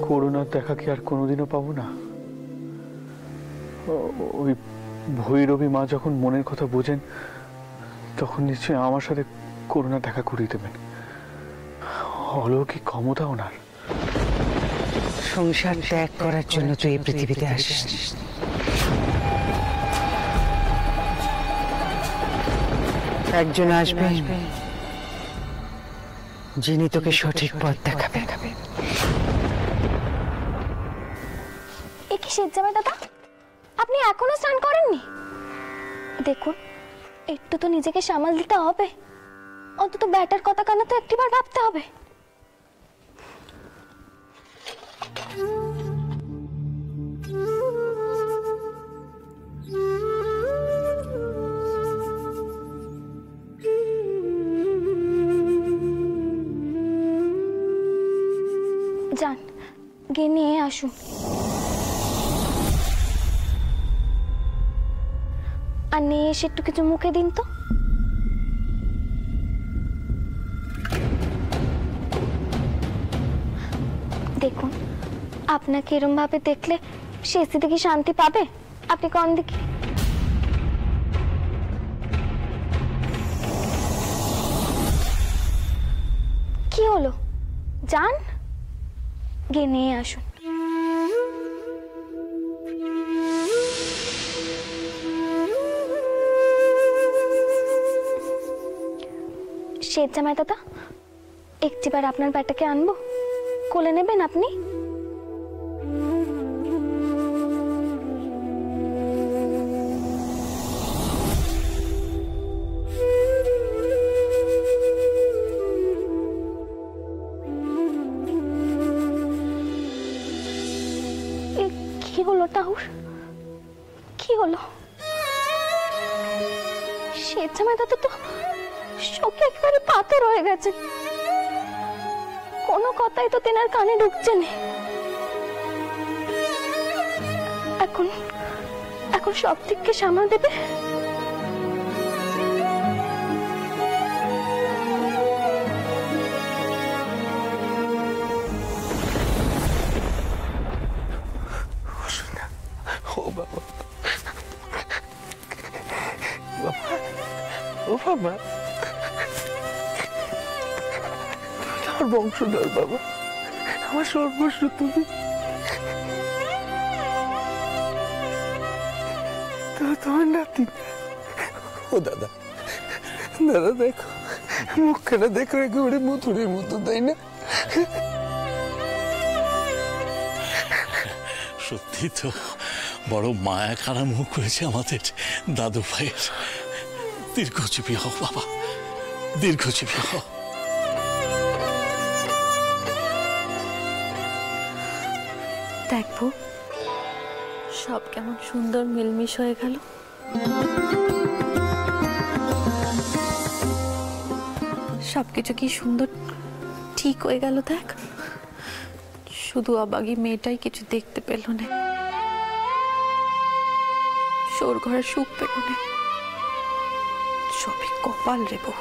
করুণার দেখা কি আর কোনোদিনও পাবো না? ওই ভৈরবী মা যখন মনের কথা বোঝেন তখন নিশ্চয়ই আমার সাথে করুণা দেখা করিয়ে দেবেন। অলৌকিক ক্ষমতা ওনার। সংসার ত্যাগ করার জন্য তুই এই পৃথিবীতে আসিস। একজন আসবে যিনি তোকে সঠিক পথ দেখাবে। এ কি সেজ্জামাই দাদা, আপনি এখনো স্নান করেননি? দেখুন, একটু তো নিজেকে সামাল দিতে হবে, অন্তত ব্যাটার কথা কানা তো একটিবার ভাবতে হবে। যান, গিয়ে নিয়ে আসুন। আর নিয়ে এসে একটু কিছু মুখে দিন তো। দেখুন, আপনাকে এরম ভাবে দেখলে সে স্থিতি কি শান্তি পাবে? আপনি কোন দিকে? কি হলো? যান, গিয়ে নিয়ে আসুন। সেজ্জামাই দাদা, একটিবার আপনার ব্যাটাকে আনবো, কোলে নেবেন আপনি? কি হলো টাউর? কি হলো? সেজ্জামাই দাদা তো শোকে একেবারে পাথর হয়ে গেছে, কোনো কথাই তো তেনার কানে ঢুকছে না। এখন সব দিককে সামাল দেবে। ও বাবা, ও বাবা, আমার বংশধর বাবা, আমার সর্বস্ব তুমি। তোমার নাতি। ও দাদা, দাদা দেখো, মুখখানা দেখো একেবারে মথুরের মতো, তাই না? সত্যি তো বড় মায়া খানা মুখ হয়েছে আমাদের দাদু ভাইয়ের। দীর্ঘজীবী হও বাবা, দীর্ঘজীবী হও। দেখবো সব কেমন সুন্দর মিলমিশ হয়ে গেল। সবকিছু কি সুন্দর ঠিক হয়ে গেল। দেখ, শুধু অবাগী মেয়েটাই কিছু দেখতে পেল না, সোর ঘরে সুখ পেল না। সবই কপাল রে বউ,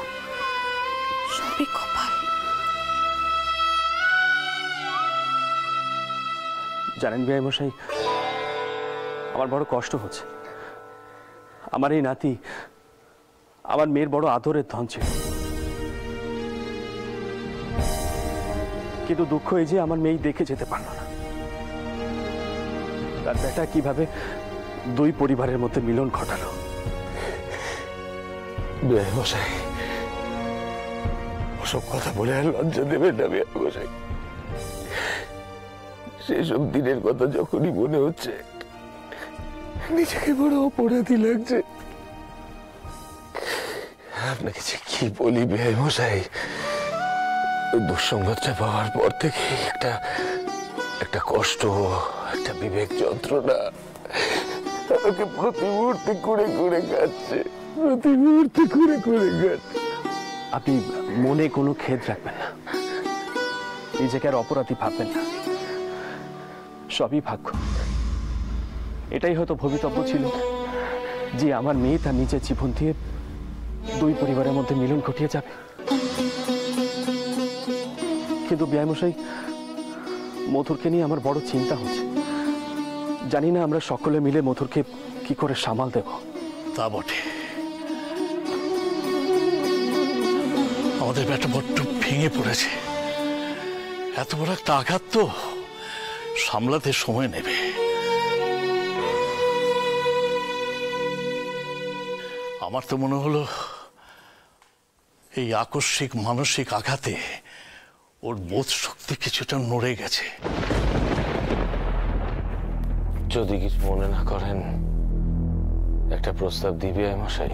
সবই কপাল। জানেন বিআই মশাই, আমার বড় কষ্ট হচ্ছে। আমার এই নাতি আমার মেয়ের বড় আদরের ধন ছিল, কিন্তু দুঃখ এই যে আমার মেয়ে দেখে যেতে পারল না। তার বেটা কিভাবে দুই পরিবারের মধ্যে মিলন ঘটালো। বিআই মশাই, ওসব কথা বলে আর লজ্জা দেবেন না বিআই মশাই। সেসব দিনের কথা যখনই মনে হচ্ছে নিজেকে বড় অপরাধী লাগছে। আপনাকে যে কি বলি বিআই মশাই, ওই দুঃসংবাদটা পাওয়ার পর থেকে একটা কষ্ট, একটা বিবেক যন্ত্রণা আমাকে প্রতি মুহূর্তে করে করে কাটছে, প্রতি মুহূর্তে করে করে কাটছে। আপনি মনে কোনো খেদ রাখবেন না, নিজেকে আর অপরাধী ভাববেন না। সবই ভাগ্য। এটাই হয়তো ভবিতব্য ছিল যে আমার মেয়ে তার নিজের জীবন দিয়ে দুই পরিবারের মধ্যে মিলন ঘটিয়ে যাবে। কিন্তু বিআই মশাই, মধুরকে নিয়ে আমার বড় চিন্তা হচ্ছে। জানি না আমরা সকলে মিলে মধুরকে কি করে সামাল দেব। তা বটে, আমাদের ব্যাটা বড্ড ভেঙে পড়েছে। এত বড় একটা আঘাত তো সামলাতে সময় নেবে। আমার তো মনে হলো এই আকস্মিক মানসিক আঘাতে ওর বোধ শক্তি কিছুটা নড়ে গেছে। যদি কিছু মনে না করেন, একটা প্রস্তাব দিবি মশাই।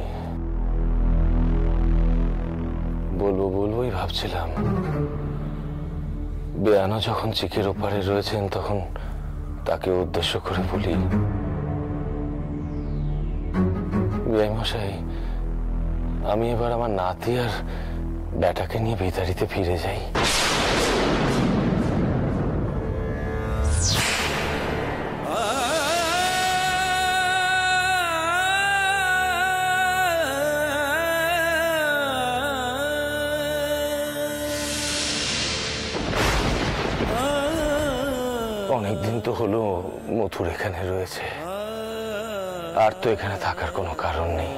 বলবোই ভাবছিলাম। বেয়ানা যখন চিকের ওপারে রয়েছেন তখন তাকে উদ্দেশ্য করে বলি, মশাই, আমি এবার আমার নাতি আর বেটাকে নিয়ে বেতারিতে ফিরে যাই। অনেকদিন তো হলো মথুর এখানে রয়েছে, আর তো এখানে থাকার কোনো কারণ নেই।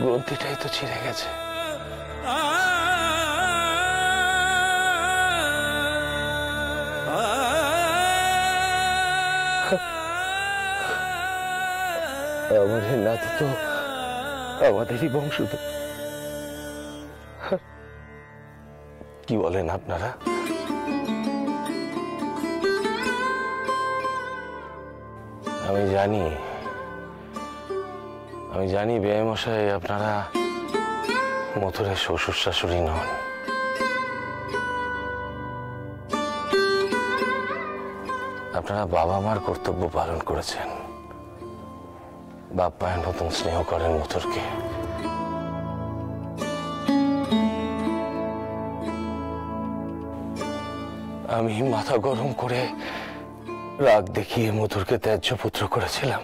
গ্রন্থিটাই তো ছিঁড়ে গেছে। আমাদের নাতি তো আমাদেরই বংশধর। কি বলেন আপনারা? আমি জানি বেয়ামশাই, আপনারা মথুরের শ্বশুর শাশুড়ি নন। আপনারা বাবা মার কর্তব্য পালন করেছেন, বাপ মায়ের মতন স্নেহ করেন মথুরকে। আমি মাথা গরম করে রাগ দেখিয়ে মধুরকে ত্যায্য পুত্র করেছিলাম,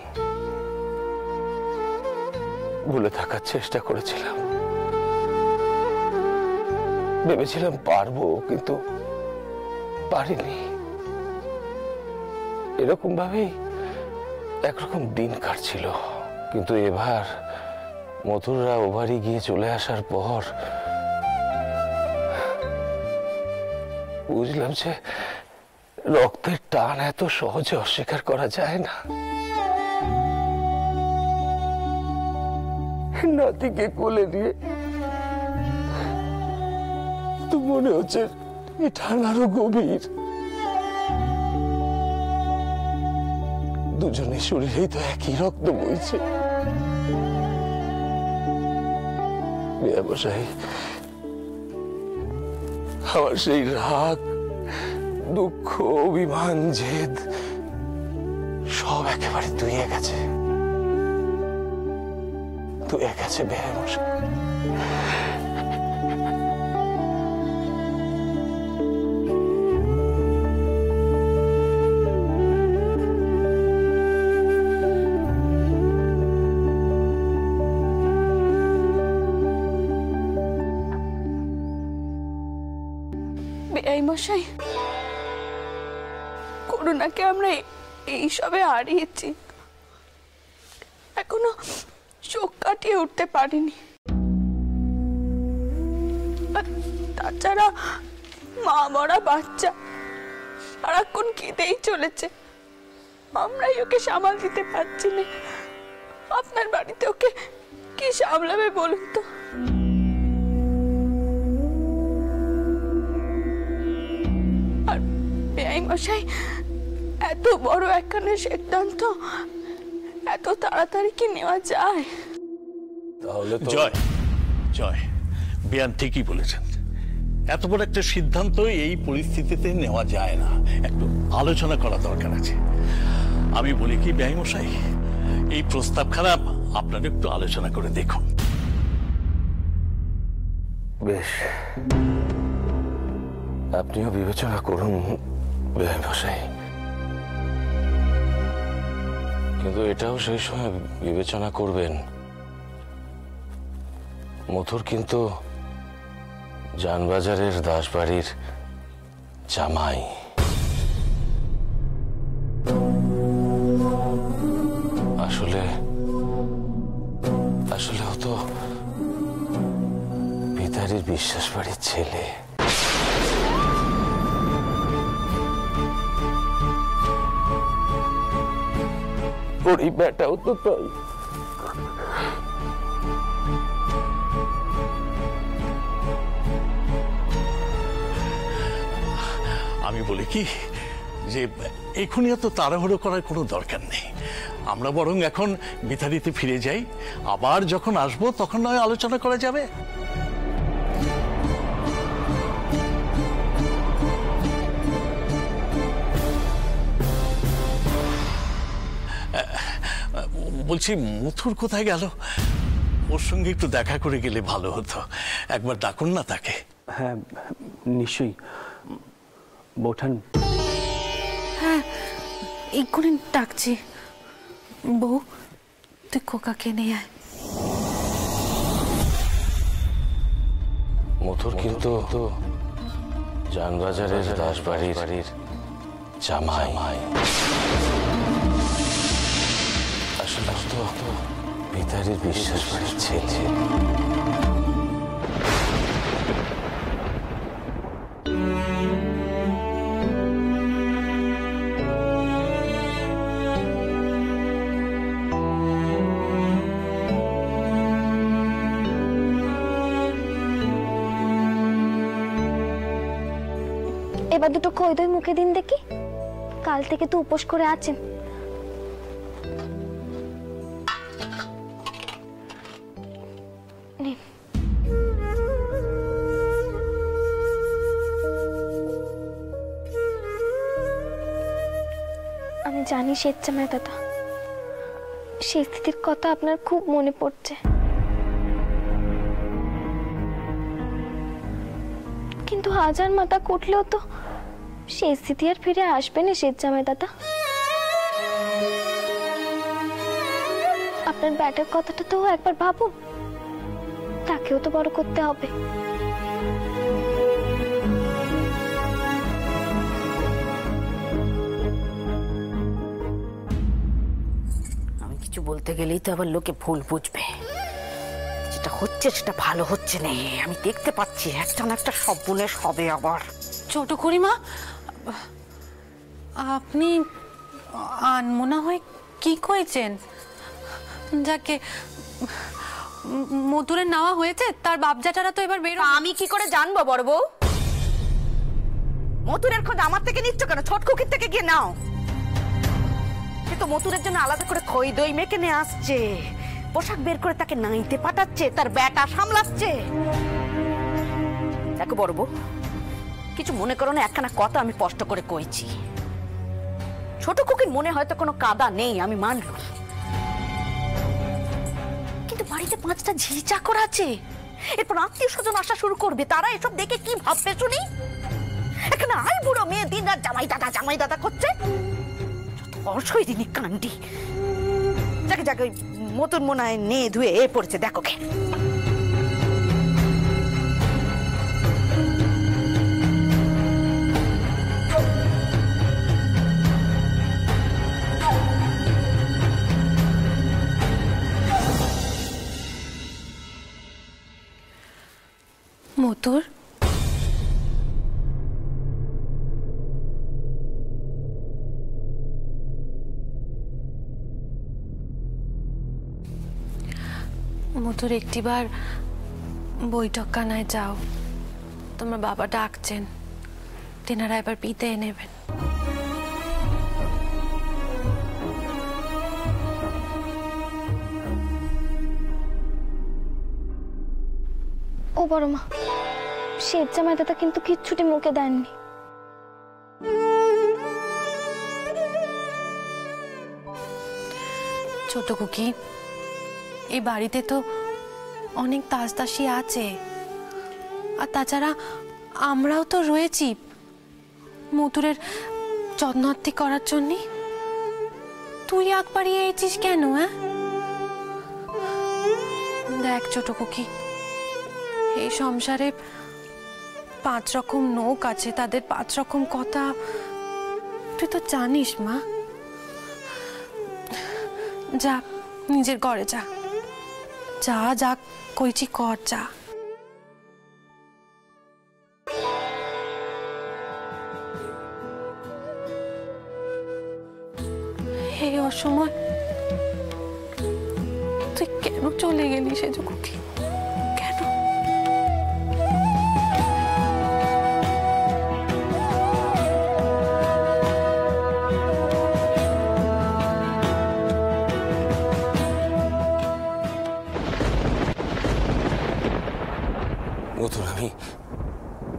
ভুলে থাকার চেষ্টা করেছিলাম। ভেবেছিলাম পারবো, কিন্তু পারিনি। এরকম ভাবেই একরকম দিন কাটছিল। কিন্তু এবার মথুররা ও বাড়ি গিয়ে চলে আসার পর বুঝলাম যে রক্তের টান এত সহজে অস্বীকার করা যায় না। নাতিকে কোলে নিয়ে তো মনে হচ্ছে এই টান আরো গভীর। দুজনের শরীরেই তো একই রক্ত বইছে। ব্যবসায়ী, আমার সেই রাগ, দুঃখ, অভিমান, জেদ সব একেবারে ধুয়ে গেছে বেয়ামশাই। বেআই মশাই, করুণাকে আমরা এইসবে হারিয়েছি, এখনো শোক কাটিয়ে উঠতে পারিনি। আর তাছাড়া মা মরা বাচ্চা সারাক্ষণ কেঁদেই চলেছে, আমরাই ওকে সামাল দিতে পারছি না। আপনার বাড়িতে ওকে কি সামলাবে বলুন তো? আর বেআই মশাই, এত বড় একখানে সিদ্ধান্ত এত তাড়াতাড়ি কি নেওয়া যায়? তাহলে তো জয় বেয়ান ঠিকই বলেছেন। এত বড় একটা সিদ্ধান্ত এই পরিস্থিতিতে নেওয়া যায় না, একটু আলোচনা করা দরকার আছে। আমি বলি কি বেআই মশাই, এই প্রস্তাব খারাপ, আপনারা একটু আলোচনা করে দেখুন। বেশ, আপনিও বিবেচনা করুন বেআই মশাই, কিন্তু এটাও সেই সময় বিবেচনা করবেন মথুর কিন্তু জানবাজারের দাসবাড়ির জামাই। আসলে আসলে ও তো পিতারির বিশ্বাস বাড়ির ছেলে। ওর এই বেটাও তো তাই। আমি বলি কি যে এখনই এত তাড়াহুড়ো করার কোনো দরকার নেই। আমরা বরং এখন বিতারিতে ফিরে যাই, আবার যখন আসবো তখন নয় আলোচনা করা যাবে। বলছি মথুর কোথায় গেল? ওর সঙ্গে একটু দেখা করে গেলে ভালো হতো। একবার ডাকুন না তাকে। হ্যাঁ নিশ্চয়ই। বৌঠান, হ্যাঁ এক্ষুনি ডাকছি। বউ, তুই খোকাকে নিয়ে আয়। মথুর কিন্তু জানবাজারের দাসবাড়ির জামাই। আসলে তো পিতারির বিশ্বাস বাড়ির ছেলে। এবার দুটো খই দই মুখে দিন দেখি। কাল থেকে তো উপোস করে আছেন। নিন। আমি জানি স্বেচ্ছাময় দাদা, সেই স্থিতির কথা আপনার খুব মনে পড়ছে, কিন্তু হাজার মাথা কুটলেও তো সেই স্থিতি আর ফিরে আসবে না স্বেচ্ছাময় দাদা। আপনার ব্যাটার কথাটা তো একবার ভাবুন, তাকেও তো বড় করতে হবে। আমি কিছু বলতে গেলেই তো আবার লোকে ভুল বুঝবে। যেটা হচ্ছে সেটা ভালো হচ্ছে না, আমি দেখতে পাচ্ছি একটা না একটা সর্বনাশ হবে আবার। ছোট খুড়িমা, আপনি আনমনা হয়ে কি কইছেন? যাকে মধুরের নেওয়া হয়েছে তার বাপজাটারা তো এবার বেরো। আমি কি করে জানবো বড় বউ? মথুরের খোঁজ আমার থেকে নিচ্ছ কেন? ছোট কুকির থেকে গিয়ে নাও। সে তো মথুরের জন্য আলাদা করে খই দই মেখে নিয়ে আসছে, পোশাক বের করে তাকে নাইতে পাঠাচ্ছে, তার ব্যাটা সামলাচ্ছে। দেখো বড় বউ, কিছু মনে করো না, একখানা কথা আমি স্পষ্ট করে কইছি। ছোট কুকির মনে হয়তো কোনো কাদা নেই, আমি মানলাম, কিন্তু বাড়িতে 5টা ঝি চাকর আছে। এরপর আত্মীয় স্বজন আসা শুরু করবে, তারা এসব দেখে কি ভাববে শুনি? এখানে আই বুড়ো মেয়ে দিন রাত জামাই দাদা করছে, অসৈরিনী কান্ডি। যাকে যাকে ওই মতন মনে হয় নে ধুয়ে এ পড়েছে, দেখো কে। মধুর, মধুর একটিবার বৈঠকখানায় যাও, তোমার বাবা ডাকছেন, তেনারা এবার বিদায় নেবেন। ও বড় মা, স্বেচ্ছাময় দাদা কিন্তু কিচ্ছুটি মুখে দেননি। ছোট কুকি, এই বাড়িতে তো অনেক দাসদাসী আছে, আর তাছাড়া আমরাও তো রয়েছি মধুরের যত্নার্থী করার জন্য। তুই আগ বাড়িয়ে এসেছিস কেন? হ্যাঁ দেখ ছোট কুকি, এই সংসারে 5 রকম লোক আছে, তাদের 5 রকম কথা তুই তো জানিস মা। যা নিজের ঘরে যা, যা যা কইছি কর, যা। এই অসময় তুই কেন চলে গেলি সেজুকুকি? কেন? মধুর,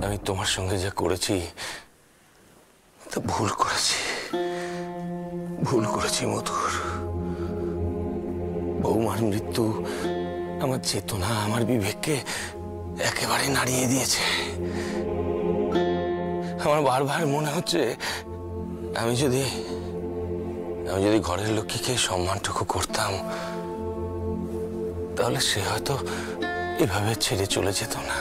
আমি তোমার সঙ্গে যা করেছি তা ভুল করেছি মধুর। বৌমার মৃত্যু আমার চেতনা, আমার বিবেককে একেবারে নাড়িয়ে দিয়েছে। আমার বারবার মনে হচ্ছে আমি যদি ঘরের লক্ষ্মীকে সম্মানটুকু করতাম, তাহলে সে হয়তো এভাবে ছেড়ে চলে যেত না।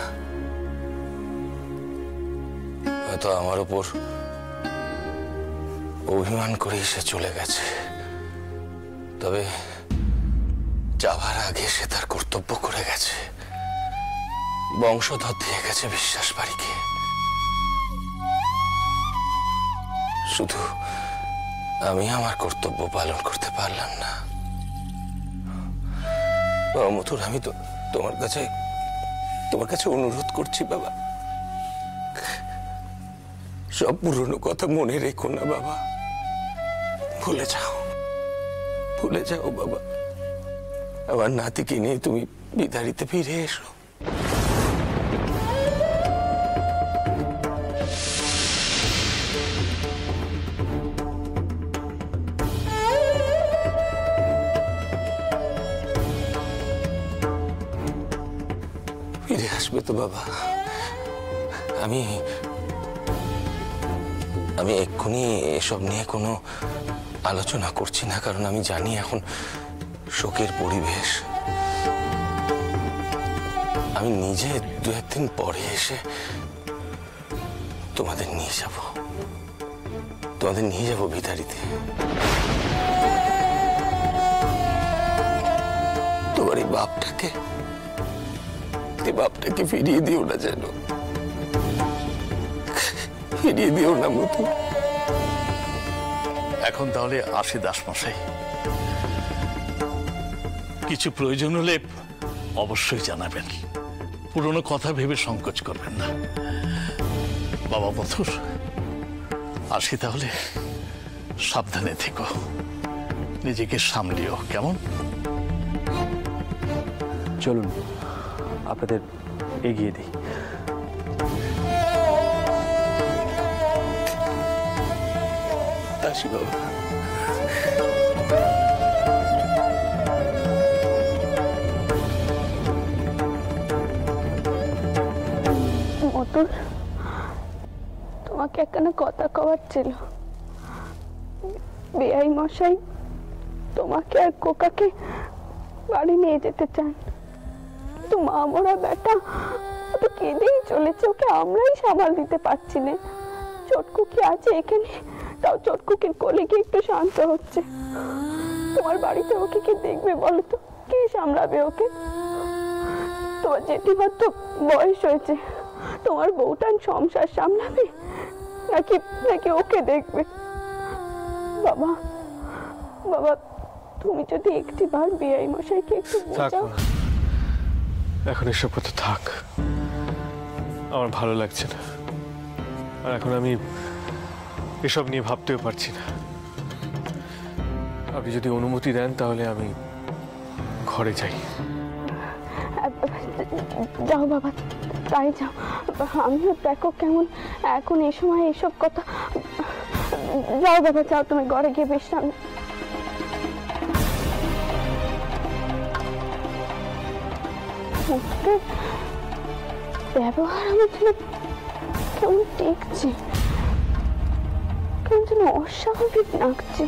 হয়তো আমার উপর অভিমান করে সে চলে গেছে, তবে যাবার আগে সে তার কর্তব্য করে গেছে, বংশধর দিয়ে গেছে বিশ্বাস বাড়িকে। শুধু আমি আমার কর্তব্য পালন করতে পারলাম না। মথুর, আমি তো তোমার কাছে অনুরোধ করছি বাবা, সব পুরনো কথা মনে রেখো না বাবা। ভুলে যাও বাবা। আমার নাতিকে নিয়ে তুমি বিদারিতে ফিরে এসো। ফিরে আসবে তো বাবা। আমি এক্ষুনি এসব নিয়ে কোনো আলোচনা করছি না, কারণ আমি জানি এখন শোকের পরিবেশ। আমি নিজে 2-1 দিন পরে এসে তোমাদের নিয়ে যাব বিদারিতে। তোমার এই বাপটাকে ফিরিয়ে দিও না, যেন ফিরিয়ে দিও না মধু। এখন তাহলে আসি দাসমশাই, কিছু প্রয়োজন হলে অবশ্যই জানাবেন। পুরনো কথা ভেবে সংকোচ করবেন না। বাবা মথুর, আসি তাহলে। সাবধানে থেকো, নিজেকে সামলিও, কেমন? চলুন আপনাদের এগিয়ে দিই। আসি বাবা। মতুর, তোমাকে একখানা কথা কওয়ার ছিল। বেআই মশাই তোমাকে আর কোকাকে বাড়ি নিয়ে যেতে চান। তো মা মরা বেটা তো কেঁদেই চলেছে, ওকে আমরাই সামাল দিতে পারছি না। চটকু কি আছে এখানে, তাও চটকুকে কোলে গিয়ে একটু শান্ত হচ্ছে। তোমার বাড়িতে ওকে কে দেখবে বলো তো? কে সামলাবে ওকে? তোমার জেঠিমার তো বয়স হয়েছে, তোমার বউটান সংসার সামলাবে নাকি ওকে দেখবে? বাবা তুমি যদি একটিবার বিআই মশাইকে একটু বোঝাও। এখন এসব কথা থাক, আমার ভালো লাগছে না। আর এখন আমি এসব নিয়ে ভাবতেও পারছি না। আপনি যদি অনুমতি দেন তাহলে আমি ঘরে যাই। যাও বাবা, তাই যাও। আমিও দেখো কেমন এখন এই সময় এসব কথা। যাও বাবা, যাও, তুমি ঘরে গিয়ে বিশ্রাম। ব্যবহার আমার জন্য কেমন টেকছে, কেমন যেন অস্বাভাবিক লাগছে।